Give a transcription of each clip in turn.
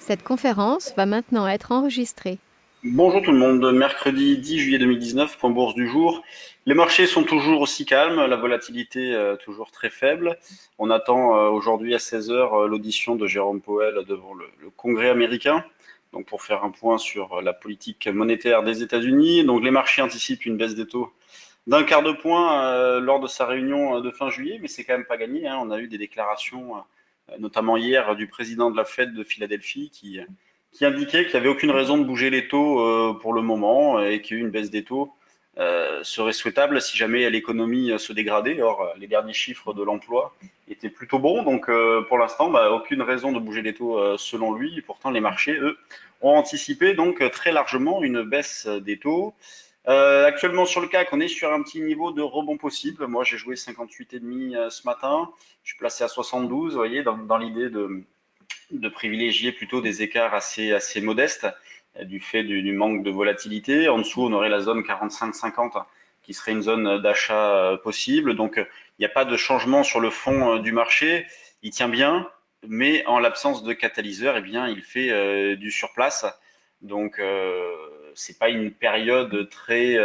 Cette conférence va maintenant être enregistrée. Bonjour tout le monde, mercredi 10 juillet 2019, point bourse du jour. Les marchés sont toujours aussi calmes, la volatilité toujours très faible. On attend aujourd'hui à 16 heures l'audition de Jérôme Powell devant le Congrès américain, donc pour faire un point sur la politique monétaire des États-Unis. Donc les marchés anticipent une baisse des taux d'un quart de point lors de sa réunion de fin juillet, mais c'est quand même pas gagné, hein. On a eu des déclarations, notamment hier, du président de la Fed de Philadelphie qui indiquait qu'il n'y avait aucune raison de bouger les taux pour le moment et qu'une baisse des taux serait souhaitable si jamais l'économie se dégradait. Or, les derniers chiffres de l'emploi étaient plutôt bons, donc pour l'instant, aucune raison de bouger les taux selon lui. Et pourtant, les marchés, eux, ont anticipé donc très largement une baisse des taux. Actuellement sur le CAC, on est sur un petit niveau de rebond possible. Moi, j'ai joué 58,5 ce matin. Je suis placé à 72, vous voyez, dans l'idée de privilégier plutôt des écarts assez modestes du fait du manque de volatilité. En dessous, on aurait la zone 45-50 qui serait une zone d'achat possible. Donc, il n'y a pas de changement sur le fond du marché. Il tient bien, mais en l'absence de catalyseur, eh bien, il fait du surplace. Donc, c'est pas une période très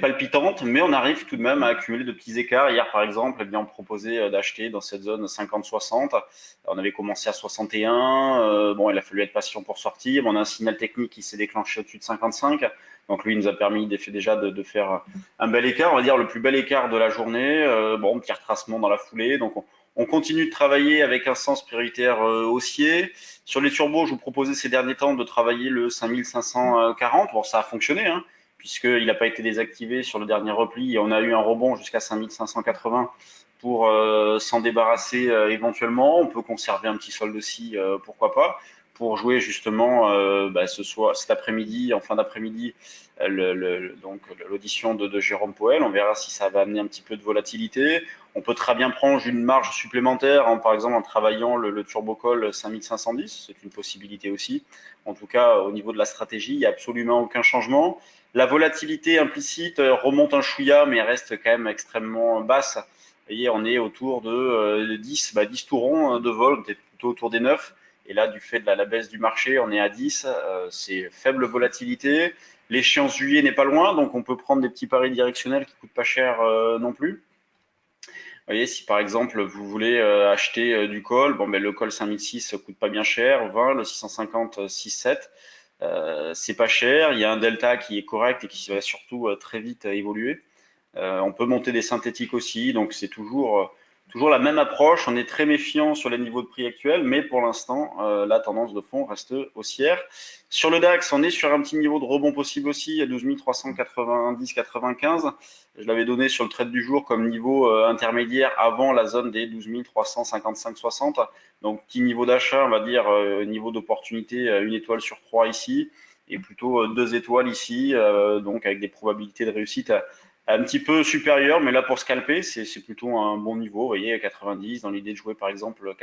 palpitante, mais on arrive tout de même à accumuler de petits écarts. Hier, par exemple, eh bien, on proposait d'acheter dans cette zone 50-60. On avait commencé à 61. Bon, il a fallu être patient pour sortir. On a un signal technique qui s'est déclenché au-dessus de 55. Donc lui, il nous a permis déjà de faire un bel écart, on va dire le plus bel écart de la journée. Bon, petit retracement dans la foulée. Donc on continue de travailler avec un sens prioritaire haussier. Sur les turbos, je vous proposais ces derniers temps de travailler le 5540. Bon, ça a fonctionné, hein, puisqu'il n'a pas été désactivé sur le dernier repli. Et on a eu un rebond jusqu'à 5580 pour s'en débarrasser éventuellement. On peut conserver un petit solde aussi, pourquoi pas, pour jouer justement cet après-midi, en fin d'après-midi, donc l'audition de Jérôme Powell. On verra si ça va amener un petit peu de volatilité. On peut très bien prendre une marge supplémentaire, par exemple en travaillant le turbo call 5510, c'est une possibilité aussi. En tout cas, au niveau de la stratégie, il n'y a absolument aucun changement. La volatilité implicite remonte un chouïa, mais reste quand même extrêmement basse. Vous voyez, on est autour de 10 tout rond de vol, on est plutôt autour des 9. Et là, du fait de la baisse du marché, on est à 10. C'est faible volatilité. L'échéance juillet n'est pas loin, donc on peut prendre des petits paris directionnels qui coûtent pas cher non plus. Vous voyez, si par exemple vous voulez acheter du call, bon, le call 5006 coûte pas bien cher, 20, le 650 6,7, c'est pas cher. Il y a un delta qui est correct et qui va surtout très vite évoluer. On peut monter des synthétiques aussi, donc c'est toujours la même approche. On est très méfiant sur les niveaux de prix actuels, mais pour l'instant, la tendance de fond reste haussière. Sur le DAX, on est sur un petit niveau de rebond possible aussi à 12 390-95. Je l'avais donné sur le trade du jour comme niveau intermédiaire avant la zone des 12 355-60. Donc petit niveau d'achat, on va dire niveau d'opportunité, une étoile sur trois ici et plutôt deux étoiles ici, donc avec des probabilités de réussite un petit peu supérieur, mais là pour scalper, c'est plutôt un bon niveau. Vous voyez, 90 dans l'idée de jouer par exemple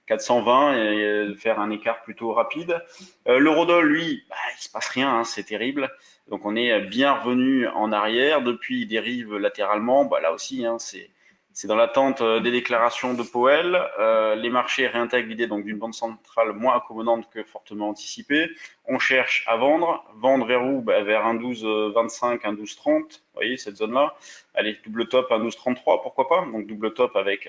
420 et de faire un écart plutôt rapide. L'eurodoll, lui, il se passe rien, hein, c'est terrible. Donc on est bien revenu en arrière. Depuis, il dérive latéralement. Là aussi, hein, c'est dans l'attente des déclarations de Powell. Les marchés réintègrent l'idée donc d'une banque centrale moins accommodante que fortement anticipée. On cherche à vendre. Vendre vers où? Vers un 12,25, un 12,30. Vous voyez cette zone-là. Allez, double top, un 12,33, pourquoi pas? Donc double top avec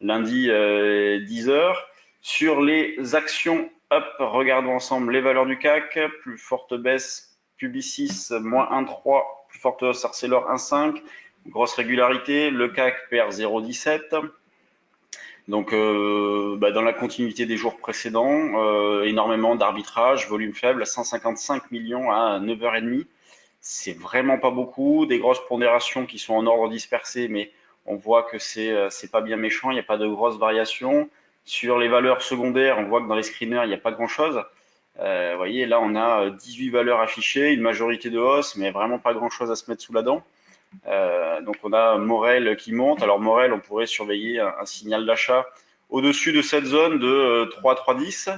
lundi 10 heures. Sur les actions, hop, regardons ensemble les valeurs du CAC. Plus forte baisse, Publicis, moins 1,3. Plus forte hausse, Arcelor, 1,5. Grosse régularité, le CAC perd 0,17. Donc, dans la continuité des jours précédents, énormément d'arbitrage, volume faible, 155 millions à 9h30. C'est vraiment pas beaucoup. Des grosses pondérations qui sont en ordre dispersé, mais on voit que c'est pas bien méchant. Il n'y a pas de grosses variations. Sur les valeurs secondaires, on voit que dans les screeners, il n'y a pas grand-chose. Vous voyez, là, on a 18 valeurs affichées, une majorité de hausse, mais vraiment pas grand-chose à se mettre sous la dent. Donc on a Morel qui monte. Alors Morel, on pourrait surveiller un signal d'achat au-dessus de cette zone de 3,310.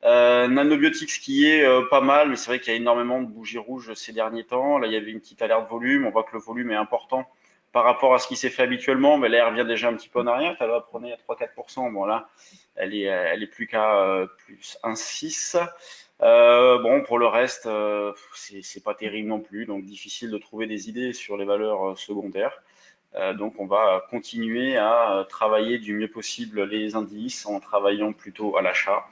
Nanobiotics qui est pas mal, mais c'est vrai qu'il y a énormément de bougies rouges ces derniers temps. Là, il y avait une petite alerte volume. On voit que le volume est important par rapport à ce qui s'est fait habituellement, mais là, elle revient déjà un petit peu en arrière. Elle va prendre à 3-4%. Bon, là, elle est plus qu'à plus 1,6. Bon, pour le reste, c'est pas terrible non plus, donc difficile de trouver des idées sur les valeurs secondaires. Donc, on va continuer à travailler du mieux possible les indices en travaillant plutôt à l'achat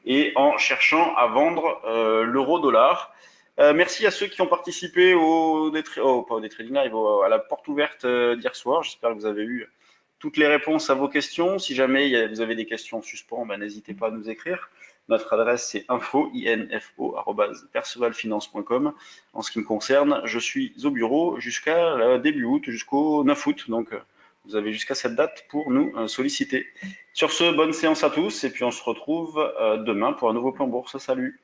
et en cherchant à vendre l'euro-dollar. Merci à ceux qui ont participé pas au Day Trading Live, à la porte ouverte d'hier soir. J'espère que vous avez eu toutes les réponses à vos questions. Si jamais vous avez des questions en suspens, ben, n'hésitez pas à nous écrire. Notre adresse c'est info@percevalfinance.com. En ce qui me concerne, je suis au bureau jusqu'à début août, jusqu'au 9 août. Donc vous avez jusqu'à cette date pour nous solliciter. Sur ce, bonne séance à tous et puis on se retrouve demain pour un nouveau plan bourse. Salut!